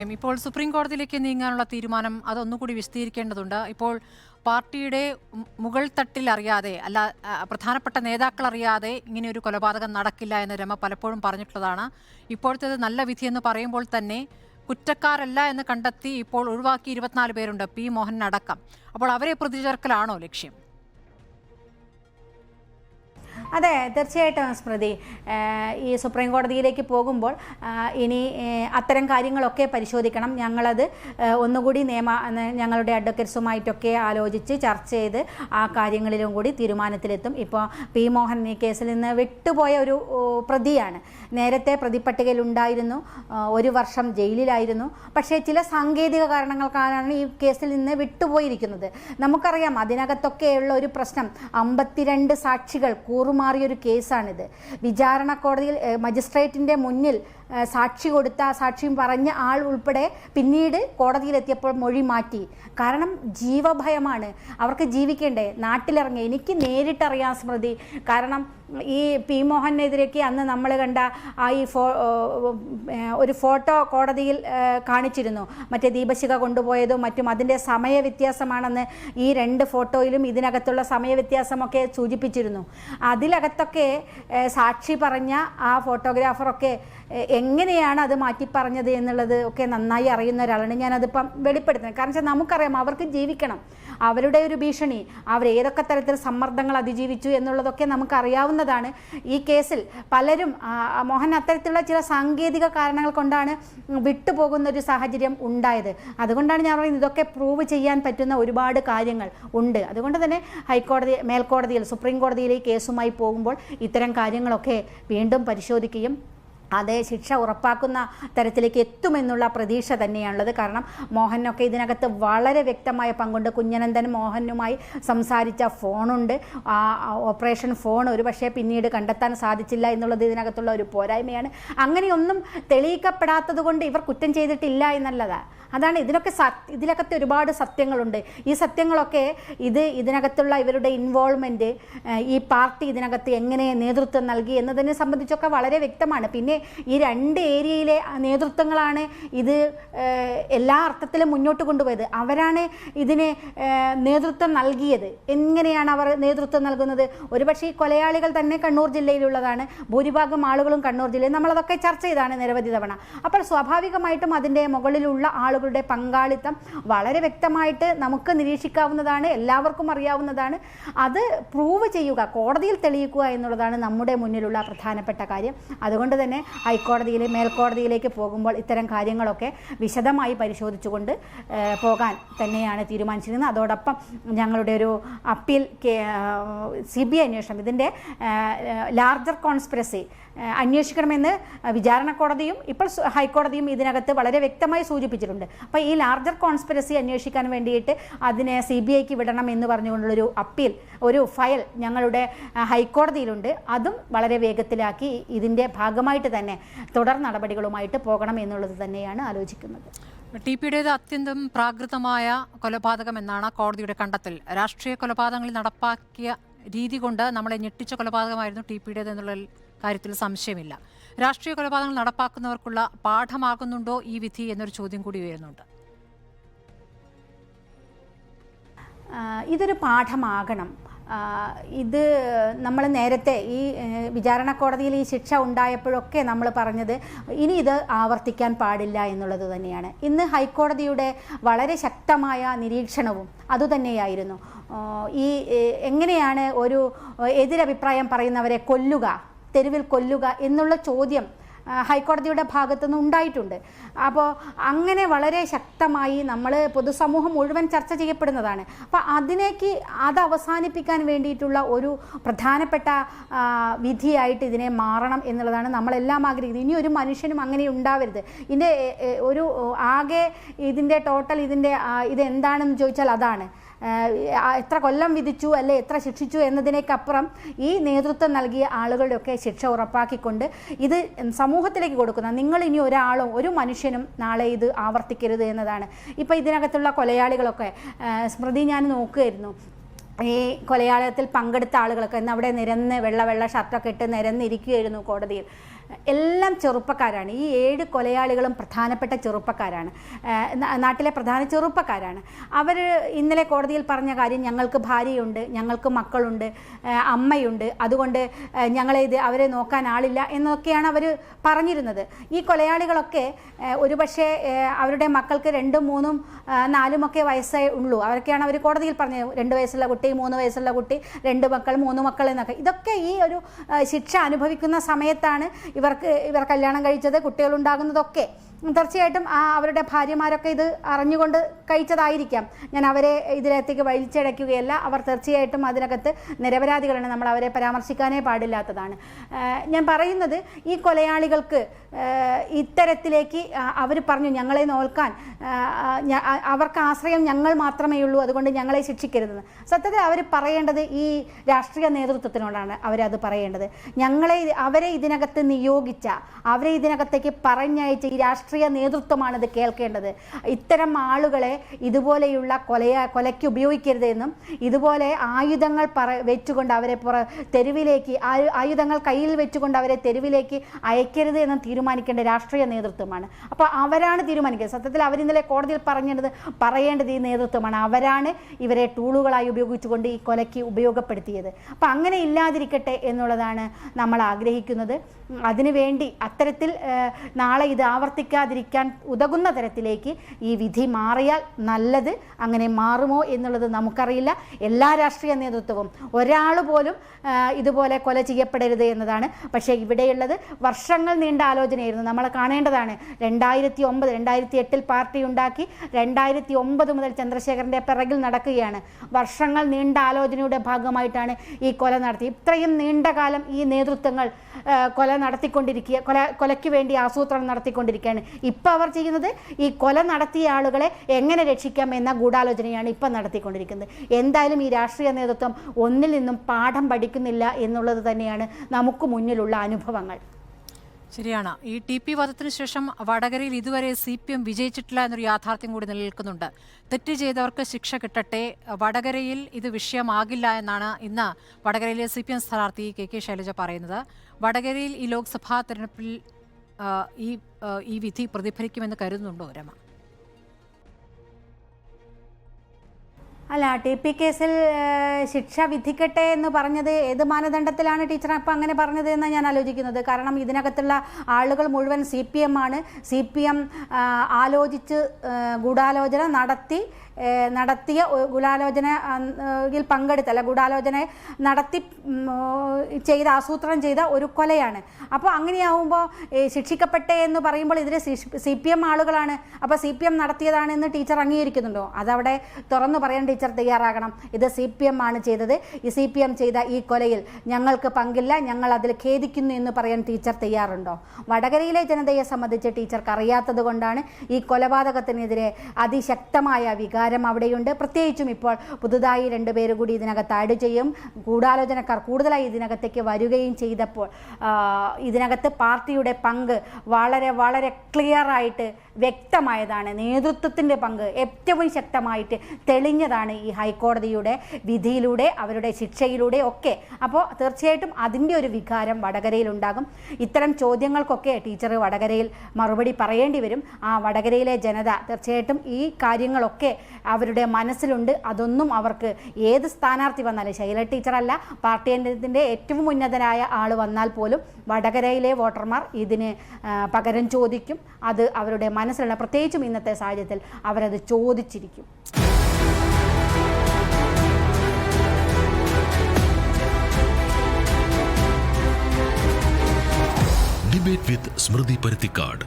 ഇപ്പോൾ സുപ്രീം കോടതിയിലേക്ക് നീങ്ങാനുള്ള തീരുമാനം അതൊന്നുകൂടി വിശദീകരിക്കേണ്ടതുണ്ട്. ഇപ്പോൾ പാർട്ടിയുടെ മുകൾ തട്ടിൽ അറിയാതെ പ്രധാനപ്പെട്ട നേതാക്കൾ അറിയാതെ ഇങ്ങനെ ഒരു കൊലപാതകം നടക്കില്ല എന്ന് രമ പലപ്പോഴും പറഞ്ഞിട്ടുള്ളതാണ്. ഇപ്പോഴത്തേത് നല്ല വിധിയെന്ന് പറയുമ്പോൾ തന്നെ കുറ്റക്കാരല്ല എന്ന് കണ്ടെത്തി ഇപ്പോൾ ഒഴിവാക്കി 24 പേരുണ്ട്, പി മോഹൻ അടക്കം. അപ്പോൾ അവരെ പ്രതി ചേർക്കലാണോ ലക്ഷ്യം? അതെ, തീർച്ചയായിട്ടും സ്മൃതി. ഈ സുപ്രീം കോടതിയിലേക്ക് പോകുമ്പോൾ ഇനി അത്തരം കാര്യങ്ങളൊക്കെ പരിശോധിക്കണം. ഞങ്ങളത് ഒന്നുകൂടി ഞങ്ങളുടെ അഡ്വക്കേറ്റ്സുമായിട്ടൊക്കെ ആലോചിച്ച് ചർച്ച ചെയ്ത് ആ കാര്യങ്ങളിലും കൂടി തീരുമാനത്തിലെത്തും. ഇപ്പോൾ പി മോഹൻ ഈ കേസിൽ നിന്ന് വിട്ടുപോയ ഒരു പ്രതിയാണ്. നേരത്തെ പ്രതിപ്പട്ടികയിൽ ഉണ്ടായിരുന്നു, 1 വർഷം ജയിലിലായിരുന്നു. പക്ഷേ ചില സാങ്കേതിക കാരണങ്ങൾക്കാണ് ഈ കേസിൽ നിന്ന് വിട്ടുപോയിരിക്കുന്നത്. നമുക്കറിയാം, അതിനകത്തൊക്കെയുള്ള ഒരു പ്രശ്നം 52 സാക്ഷികൾ മാറിയൊരു കേസാണിത്. വിചാരണ കോടതിയിൽ മജിസ്ട്രേറ്റിൻ്റെ മുന്നിൽ സാക്ഷിയും പറഞ്ഞ ആൾ ഉൾപ്പെടെ പിന്നീട് കോടതിയിലെത്തിയപ്പോൾ മൊഴി മാറ്റി. കാരണം ജീവഭയമാണ്, അവർക്ക് ജീവിക്കേണ്ടേ, നാട്ടിലിറങ്ങി. എനിക്ക് നേരിട്ടറിയാം സ്മൃതി. കാരണം ഈ പി മോഹനെതിരേക്ക് അന്ന് നമ്മൾ കണ്ട ആ ഒരു ഫോട്ടോ കോടതിയിൽ കാണിച്ചിരുന്നു. മറ്റേ ദീപശിഖ കൊണ്ടുപോയതും മറ്റും അതിൻ്റെ സമയവ്യത്യാസമാണെന്ന് ഈ 2 ഫോട്ടോയിലും ഇതിനകത്തുള്ള സമയവ്യത്യാസമൊക്കെ സൂചിപ്പിച്ചിരുന്നു. അതിലകത്തൊക്കെ സാക്ഷി പറഞ്ഞ ആ ഫോട്ടോഗ്രാഫറൊക്കെ എങ്ങനെയാണ് അത് മാറ്റി പറഞ്ഞത് എന്നുള്ളത് ഒക്കെ നന്നായി അറിയുന്ന ഒരാളാണ്. ഞാനതിപ്പം വെളിപ്പെടുത്തുന്നത്. കാരണം വെച്ചാൽ നമുക്കറിയാം, അവർക്ക് ജീവിക്കണം, അവരുടെ ഒരു ഭീഷണി, അവർ ഏതൊക്കെ തരത്തിൽ സമ്മർദ്ദങ്ങൾ അതിജീവിച്ചു എന്നുള്ളതൊക്കെ നമുക്കറിയാവുന്നതാണ്. ഈ കേസിൽ പലരും മോഹൻ അത്തരത്തിലുള്ള ചില സാങ്കേതിക കാരണങ്ങൾ കൊണ്ടാണ് വിട്ടുപോകുന്ന ഒരു സാഹചര്യം ഉണ്ടായത്. അതുകൊണ്ടാണ് ഞാൻ പറയുന്നത്, ഇതൊക്കെ പ്രൂവ് ചെയ്യാൻ പറ്റുന്ന ഒരുപാട് കാര്യങ്ങൾ ഉണ്ട്. അതുകൊണ്ട് തന്നെ മേൽക്കോടതിയിൽ സുപ്രീം കോടതിയിൽ ഈ കേസുമായി പോകുമ്പോൾ ഇത്തരം കാര്യങ്ങളൊക്കെ വീണ്ടും പരിശോധിക്കുകയും അതേ ശിക്ഷ ഉറപ്പാക്കുന്ന തരത്തിലേക്ക് എത്തുമെന്നുള്ള പ്രതീക്ഷ തന്നെയാണുള്ളത്. കാരണം മോഹനൊക്കെ ഇതിനകത്ത് വളരെ വ്യക്തമായ പങ്കുണ്ട്. കുഞ്ഞനന്ദൻ മോഹനുമായി സംസാരിച്ച ഫോണുണ്ട്. ആ ഓപ്പറേഷൻ ഫോൺ ഒരുപക്ഷെ പിന്നീട് കണ്ടെത്താൻ സാധിച്ചില്ല എന്നുള്ളത് ഇതിനകത്തുള്ള ഒരു പോരായ്മയാണ്. അങ്ങനെയൊന്നും തെളിയിക്കപ്പെടാത്തത് കൊണ്ട് ഇവർ കുറ്റം ചെയ്തിട്ടില്ല എന്നുള്ളതാണ്. അതാണ് ഇതിനകത്ത് ഒരുപാട് സത്യങ്ങളുണ്ട്. ഈ സത്യങ്ങളൊക്കെ ഇതിനകത്തുള്ള ഇവരുടെ ഇൻവോൾവ്മെൻറ്റ്, ഈ പാർട്ടി ഇതിനകത്ത് എങ്ങനെ നേതൃത്വം നൽകി എന്നതിനെ സംബന്ധിച്ചൊക്കെ വളരെ വ്യക്തമാണ്. പിന്നെ ഈ 2 ഏരിയയിലെ നേതൃത്വങ്ങളാണ് ഇത് എല്ലാ അർത്ഥത്തിലും മുന്നോട്ട് കൊണ്ടുപോയത്. അവരാണ് ഇതിന് നേതൃത്വം നൽകിയത്. എങ്ങനെയാണ് അവർ നേതൃത്വം നൽകുന്നത്? ഒരുപക്ഷെ ഈ കൊലയാളികൾ തന്നെ കണ്ണൂർ ജില്ലയിലുള്ളതാണ്, ഭൂരിഭാഗം ആളുകളും കണ്ണൂർ ജില്ലയിൽ. നമ്മളതൊക്കെ ചർച്ച ചെയ്താണ് നിരവധി തവണ. അപ്പോൾ സ്വാഭാവികമായിട്ടും അതിൻ്റെ മുകളിലുള്ള ആളുകളുടെ പങ്കാളിത്തം വളരെ വ്യക്തമായിട്ട് നമുക്ക് നിരീക്ഷിക്കാവുന്നതാണ്, എല്ലാവർക്കും അറിയാവുന്നതാണ്. അത് പ്രൂവ് ചെയ്യുക, കോടതിയിൽ തെളിയിക്കുക എന്നുള്ളതാണ് നമ്മുടെ മുന്നിലുള്ള പ്രധാനപ്പെട്ട കാര്യം. അതുകൊണ്ട് തന്നെ മേൽക്കോടതിയിലേക്ക് പോകുമ്പോൾ ഇത്തരം കാര്യങ്ങളൊക്കെ വിശദമായി പരിശോധിച്ചുകൊണ്ട് പോകാൻ തന്നെയാണ് തീരുമാനിച്ചിരുന്നത്. അതോടൊപ്പം ഞങ്ങളുടെ ഒരു അപ്പീൽ CBI അന്വേഷണം, ഇതിൻ്റെ ലാർജർ കോൺസ്പിറസി അന്വേഷിക്കണമെന്ന് വിചാരണ കോടതിയും ഇപ്പോൾ ഹൈക്കോടതിയും ഇതിനകത്ത് വളരെ വ്യക്തമായി സൂചിപ്പിച്ചിട്ടുണ്ട്. അപ്പോൾ ഈ ലാർജർ കോൺസ്പിറസി അന്വേഷിക്കാൻ വേണ്ടിയിട്ട് അതിനെ CBIക്ക് വിടണം എന്ന് പറഞ്ഞുകൊണ്ടുള്ളൊരു അപ്പീൽ, ഒരു ഫയൽ ഞങ്ങളുടെ ഹൈക്കോടതിയിലുണ്ട്. അതും വളരെ വേഗത്തിലാക്കി ഇതിൻ്റെ ഭാഗമായിട്ട് തന്നെ തുടർ നടപടികളുമായിട്ട് പോകണം എന്നുള്ളത് തന്നെയാണ് ആലോചിക്കുന്നത്. TPയുടേത് അത്യന്തം പ്രാകൃതമായ കൊലപാതകം എന്നാണ് കോടതിയുടെ കണ്ടെത്തൽ. രാഷ്ട്രീയ കൊലപാതകങ്ങളിൽ നടപ്പാക്കിയ രീതി കൊണ്ട് നമ്മളെ ഞെട്ടിച്ച കൊലപാതകമായിരുന്നു TPയുടേത് എന്നുള്ള കാര്യത്തിൽ സംശയമില്ല. രാഷ്ട്രീയ കൊലപാതകങ്ങൾ നടപ്പാക്കുന്നവർക്കുള്ള പാഠമാകുന്നുണ്ടോ ഈ വിധി എന്നൊരു ചോദ്യം കൂടി ഉയരുന്നുണ്ട്. ഇതൊരു പാഠമാകണം. ഇത് നമ്മൾ നേരത്തെ ഈ വിചാരണ കോടതിയിൽ ഈ ശിക്ഷ ഉണ്ടായപ്പോഴൊക്കെ നമ്മൾ പറഞ്ഞത് ഇനി ഇത് ആവർത്തിക്കാൻ പാടില്ല എന്നുള്ളത് തന്നെയാണ്. ഇന്ന് ഹൈക്കോടതിയുടെ വളരെ ശക്തമായ നിരീക്ഷണവും അതുതന്നെയായിരുന്നു. ഈ എങ്ങനെയാണ് ഒരു എതിരഭിപ്രായം പറയുന്നവരെ കൊല്ലുക, തെരുവിൽ കൊല്ലുക എന്നുള്ള ചോദ്യം ഹൈക്കോടതിയുടെ ഭാഗത്തുനിന്ന് ഉണ്ടായിട്ടുണ്ട്. അപ്പോൾ അങ്ങനെ വളരെ ശക്തമായി നമ്മൾ പൊതുസമൂഹം മുഴുവൻ ചർച്ച ചെയ്യപ്പെടുന്നതാണ്. അപ്പോൾ അത് അവസാനിപ്പിക്കാൻ വേണ്ടിയിട്ടുള്ള ഒരു പ്രധാനപ്പെട്ട വിധിയായിട്ട് ഇതിനെ മാറണം എന്നുള്ളതാണ് നമ്മളെല്ലാം ആഗ്രഹിക്കുന്നത്. ഇനി ഒരു മനുഷ്യനും അങ്ങനെ ഉണ്ടാവരുത്. ഇതിൻ്റെ ഒരു ആകെ ഇതിൻ്റെ ടോട്ടൽ ഇതെന്താണെന്ന് ചോദിച്ചാൽ അതാണ്. എത്ര കൊല്ലം വിധിച്ചു അല്ലെ എത്ര ശിക്ഷിച്ചു എന്നതിനേക്കപ്പുറം ഈ നേതൃത്വം നൽകിയ ആളുകളുടെയൊക്കെ ശിക്ഷ ഉറപ്പാക്കിക്കൊണ്ട് ഇത് സമൂഹത്തിലേക്ക് കൊടുക്കുന്ന, നിങ്ങൾ ഇനി ഒരു മനുഷ്യനും നാളെ ഇത് ആവർത്തിക്കരുത് എന്നതാണ്. ഇപ്പോൾ ഇതിനകത്തുള്ള കൊലയാളികളൊക്കെ സ്മൃതി ഞാൻ നോക്കുകയായിരുന്നു. ഈ കൊലയാളത്തിൽ പങ്കെടുത്ത ആളുകളൊക്കെ ഇന്ന് അവിടെ നിരന്ന് വെള്ള ഷർട്ടൊക്കെ ഇട്ട് നിരന്നിരിക്കുകയായിരുന്നു കോടതിയിൽ. എല്ലാം ചെറുപ്പക്കാരാണ്. ഈ 7 കൊലയാളികളും പ്രധാനപ്പെട്ട ചെറുപ്പക്കാരാണ്, നാട്ടിലെ പ്രധാന ചെറുപ്പക്കാരാണ്. അവർ ഇന്നലെ കോടതിയിൽ പറഞ്ഞ കാര്യം, ഞങ്ങൾക്ക് ഭാര്യയുണ്ട്, ഞങ്ങൾക്ക് മക്കളുണ്ട്, അമ്മയുണ്ട്, അതുകൊണ്ട് അവരെ നോക്കാൻ ആളില്ല എന്നൊക്കെയാണ് അവർ പറഞ്ഞിരുന്നത്. ഈ കൊലയാളികളൊക്കെ ഒരുപക്ഷെ അവരുടെ മക്കൾക്ക് 2, 3, 4 വയസ്സേ ഉള്ളൂ. അവരൊക്കെയാണ് അവർ കോടതിയിൽ പറഞ്ഞത്. 2 വയസ്സുള്ള കുട്ടി, 3 വയസ്സുള്ള കുട്ടി, 2 മക്കൾ, 3 മക്കൾ എന്നൊക്കെ. ഇതൊക്കെ ഈ ഒരു ശിക്ഷ അനുഭവിക്കുന്ന സമയത്താണ് ഇവർ കല്യാണം കഴിച്ചത്, കുട്ടികളുണ്ടാകുന്നതൊക്കെ. തീർച്ചയായിട്ടും അവരുടെ ഭാര്യമാരൊക്കെ ഇത് അറിഞ്ഞുകൊണ്ട് കഴിച്ചതായിരിക്കാം. ഞാൻ അവരെ ഇതിനകത്തേക്ക് വലിച്ചടയ്ക്കുകയല്ല. അവർ തീർച്ചയായിട്ടും അതിനകത്ത് നിരപരാധികളാണ്. നമ്മൾ അവരെ പരാമർശിക്കാനേ പാടില്ലാത്തതാണ്. ഞാൻ പറയുന്നത്, ഈ കൊലയാളികൾക്ക് ഇത്തരത്തിലേക്ക് അവർ പറഞ്ഞു, ഞങ്ങളെ നോക്കാൻ അവർക്ക് ആശ്രയം ഞങ്ങൾ മാത്രമേ ഉള്ളൂ, അതുകൊണ്ട് ഞങ്ങളെ ശിക്ഷിക്കരുതെന്ന്. സത്യത്തിൽ അവർ പറയേണ്ടത് ഈ രാഷ്ട്രീയ നേതൃത്വത്തിനോടാണ് അവരത് പറയേണ്ടത്. അവരെ ഇതിനകത്ത് നിയോഗിച്ച, അവരെ ഇതിനകത്തേക്ക് പറഞ്ഞയച്ച ഈ രാഷ്ട്രീയ നേതൃത്വമാണിത് കേൾക്കേണ്ടത്. ഇത്തരം ആളുകളെ ഇതുപോലെയുള്ള കൊലയ്ക്ക് ഉപയോഗിക്കരുതെന്നും, ഇതുപോലെ ആയുധങ്ങൾ വെച്ചുകൊണ്ട് അവരെ തെരുവിലേക്ക്, ആയുധങ്ങൾ കയ്യിൽ വെച്ചുകൊണ്ട് അവരെ തെരുവിലേക്ക് അയക്കരുത് എന്നും തീരുമാനിക്കേണ്ട രാഷ്ട്രീയ നേതൃത്വമാണ്. അപ്പോൾ അവരാണ് തീരുമാനിക്കുന്നത്. സത്യത്തിൽ അവരിന്നലെ കോടതിയിൽ പറയേണ്ടത് ഈ നേതൃത്വമാണ്. അവരാണ് ഇവരെ ടൂളുകളായി ഉപയോഗിച്ചുകൊണ്ട് ഈ കൊലയ്ക്ക് ഉപയോഗപ്പെടുത്തിയത്. അപ്പം അങ്ങനെ ഇല്ലാതിരിക്കട്ടെ എന്നുള്ളതാണ് നമ്മൾ ആഗ്രഹിക്കുന്നത്. അതിനുവേണ്ടി അത്തരത്തിൽ നാളെ ഇത് ആവർത്തിക്കാതിരിക്കാൻ ഉതകുന്ന തരത്തിലേക്ക് ഈ വിധി മാറിയാൽ നല്ലത്. അങ്ങനെ മാറുമോ എന്നുള്ളത് നമുക്കറിയില്ല. എല്ലാ രാഷ്ട്രീയ നേതൃത്വവും, ഒരാൾ പോലും ഇതുപോലെ കൊല ചെയ്യപ്പെടരുത് എന്നതാണ്. പക്ഷേ ഇവിടെയുള്ളത് വർഷങ്ങൾ നീണ്ട ആലോചനയായിരുന്നു. നമ്മൾ കാണേണ്ടതാണ്. 2009, 2008 പാർട്ടി ഉണ്ടാക്കി 2009 മുതൽ ചന്ദ്രശേഖരൻ്റെ പിറകിൽ നടക്കുകയാണ്. വർഷങ്ങൾ നീണ്ട ആലോചനയുടെ ഭാഗമായിട്ടാണ് ഈ കൊല നടത്തി. ഇത്രയും നീണ്ട കാലം ഈ നേതൃത്വങ്ങൾ കൊലയ്ക്ക് വേണ്ടി ആസൂത്രണം നടത്തിക്കൊണ്ടിരിക്കുകയാണ്. ഇപ്പം അവർ ചെയ്യുന്നത് ഈ കൊല നടത്തിയ ആളുകളെ എങ്ങനെ രക്ഷിക്കാം എന്ന ഗൂഢാലോചനയാണ് ഇപ്പം നടത്തിക്കൊണ്ടിരിക്കുന്നത്. എന്തായാലും ഈ രാഷ്ട്രീയ നേതൃത്വം ഒന്നിൽ നിന്നും പാഠം പഠിക്കുന്നില്ല എന്നുള്ളത് തന്നെയാണ് നമുക്ക് മുന്നിലുള്ള അനുഭവങ്ങൾ. ശരിയാണ്. ഈ TP വധത്തിന് ശേഷം വടകരയിൽ ഇതുവരെ CPM വിജയിച്ചിട്ടില്ല എന്നൊരു യാഥാർത്ഥ്യം കൂടി നിലനിൽക്കുന്നുണ്ട്. തെറ്റ് ചെയ്തവർക്ക് ശിക്ഷ കിട്ടട്ടെ, വടകരയിൽ ഇത് വിഷയമാകില്ല എന്നാണ് ഇന്ന് വടകരയിലെ CPM സ്ഥാനാർത്ഥി KK ശൈലജ പറയുന്നത്. വടകരയിൽ ഈ ലോക്സഭാ തെരഞ്ഞെടുപ്പിൽ ഈ വിധി പ്രതിഫലിക്കുമെന്ന് കരുതുന്നുണ്ടോ രമ? അല്ല, TP കേസിൽ ശിക്ഷ വിധിക്കട്ടെ എന്ന് പറഞ്ഞത് ഏത് മാനദണ്ഡത്തിലാണ് ടീച്ചർ അപ്പം അങ്ങനെ പറഞ്ഞത് എന്നാണ് ഞാൻ ആലോചിക്കുന്നത്. കാരണം ഇതിനകത്തുള്ള ആളുകൾ മുഴുവൻ CPM ആണ്. CPM ആലോചിച്ച് ഗൂഢാലോചന നടത്തിയ ഗൂഢാലോചനയിൽ പങ്കെടുത്തല്ല, ഗൂഢാലോചന നടത്തി ആസൂത്രണം ചെയ്ത ഒരു കൊലയാണ്. അപ്പോൾ അങ്ങനെയാവുമ്പോൾ ശിക്ഷിക്കപ്പെട്ടെ എന്ന് പറയുമ്പോൾ ഇതിൽ CPM ആളുകളാണ്. അപ്പോൾ CPM നടത്തിയതാണെന്ന് ടീച്ചർ അംഗീകരിക്കുന്നുണ്ടോ? അതവിടെ തുറന്നു പറയാൻ ടീച്ചർ തയ്യാറാകണം. ഇത് CPM ആണ് ചെയ്തത്, ഈ CPM ചെയ്ത ഈ കൊലയിൽ ഞങ്ങൾക്ക് പങ്കില്ല, ഞങ്ങൾ അതിൽ ഖേദിക്കുന്നു എന്ന് പറയാൻ ടീച്ചർ തയ്യാറുണ്ടോ? വടകരയിലെ ജനതയെ സംബന്ധിച്ച് ടീച്ചർക്ക് അറിയാത്തത് കൊണ്ടാണ് ഈ കൊലപാതകത്തിനെതിരെ അതിശക്തമായ വികാരം അവിടെയുണ്ട്. പ്രത്യേകിച്ചും ഇപ്പോൾ പുതുതായി 2 പേര് കൂടി ഇതിനകത്ത് ആഡ് ചെയ്യും. ഗൂഢാലോചനക്കാർ കൂടുതലായി ഇതിനകത്തേക്ക് വരികയും ചെയ്തപ്പോൾ ഇതിനകത്ത് പാർട്ടിയുടെ പങ്ക് വളരെ വളരെ ക്ലിയറായിട്ട് വ്യക്തമായതാണ്. നേതൃത്വത്തിൻ്റെ പങ്ക് ഏറ്റവും ശക്തമായിട്ട് തെളിഞ്ഞതാണ് ഈ ഹൈക്കോടതിയുടെ വിധിയിലൂടെ, അവരുടെ ശിക്ഷയിലൂടെ ഒക്കെ. അപ്പോൾ തീർച്ചയായിട്ടും അതിൻ്റെ ഒരു വികാരം വടകരയിൽ ഉണ്ടാകും. ഇത്തരം ചോദ്യങ്ങൾക്കൊക്കെ ടീച്ചർ വടകരയിൽ മറുപടി പറയേണ്ടി വരും. ആ വടകരയിലെ ജനത തീർച്ചയായിട്ടും ഈ കാര്യങ്ങളൊക്കെ അവരുടെ മനസ്സിലുണ്ട്. അതൊന്നും അവർക്ക് ഏത് സ്ഥാനാർത്ഥി വന്നാലും, ശൈല ടീച്ചറല്ല, പാർട്ടിയുടെ ഏറ്റവും ഉന്നതനായ ആൾ വന്നാൽ പോലും വടകരയിലെ വോട്ടർമാർ ഇതിന് പകരം ചോദിക്കും. അത് അവരുടെ മനസ്സിലുള്ള, പ്രത്യേകിച്ചും ഇന്നത്തെ സാഹചര്യത്തിൽ അവരത് ചോദിച്ചിരിക്കും. ഡിബേറ്റ് വിത്ത് സ്മൃതി പരുത്തിക്കാട്.